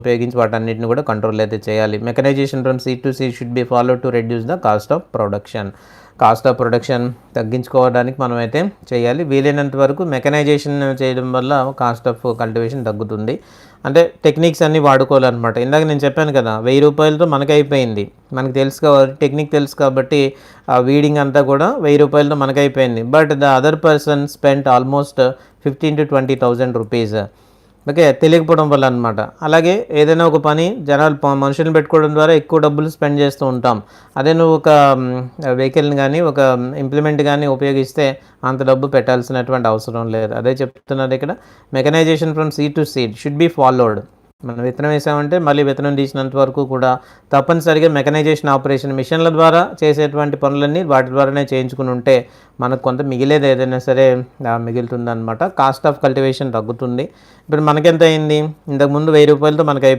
ఉపయోగించి వాటన్నిటిని కూడా కంట్రోల్ అయితే చేయాలి. Mechanisation from seed to seed should be followed to reduce the cost of production తగ్గించుకోవడానికి మనమైతే చేయాలి. వీలైనంత వరకు మెకనైజేషన్ చేయడం వల్ల కాస్ట్ ఆఫ్ కల్టివేషన్ తగ్గుతుంది. అంటే టెక్నిక్స్ అన్నీ వాడుకోవాలన్నమాట. ఇందాక నేను చెప్పాను కదా, 1000 రూపాయలతో మనకి అయిపోయింది. మనకు తెలుసు కాబట్టి, టెక్నిక్ తెలుసు కాబట్టి ఆ వీడింగ్ అంతా కూడా 1000 రూపాయలతో మనకు అయిపోయింది. But the other person spent almost 15,000 to 20,000 rupees. Okay, తెలియకపోవడం వల్ల అనమాట. అలాగే ఏదైనా ఒక పని మనుషులను పెట్టుకోవడం ద్వారా ఎక్కువ డబ్బులు స్పెండ్ చేస్తూ ఉంటాం. అదే నువ్వు ఒక వెహికల్ని కానీ ఒక ఇంప్లిమెంట్ కానీ ఉపయోగిస్తే అంత డబ్బు పెట్టాల్సినటువంటి అవసరం లేదు. అదే చెప్తున్నది ఇక్కడ, mechanisation from seed to seed should be followed. మనం విత్తనం వేసామంటే మళ్ళీ విత్తనం తీసినంత వరకు కూడా తప్పనిసరిగా మెకనైజేషన్ ఆపరేషన్ మిషన్ల ద్వారా చేసేటువంటి పనులన్నీ వాటి ద్వారానే చేయించుకుని ఉంటే మనకు కొంత మిగిలేది ఏదైనా సరే మిగులుతుందన్నమాట. కాస్ట్ ఆఫ్ కల్టివేషన్ తగ్గుతుంది. ఇప్పుడు మనకెంత అయింది? ఇంతకుముందు 1000 రూపాయలతో మనకు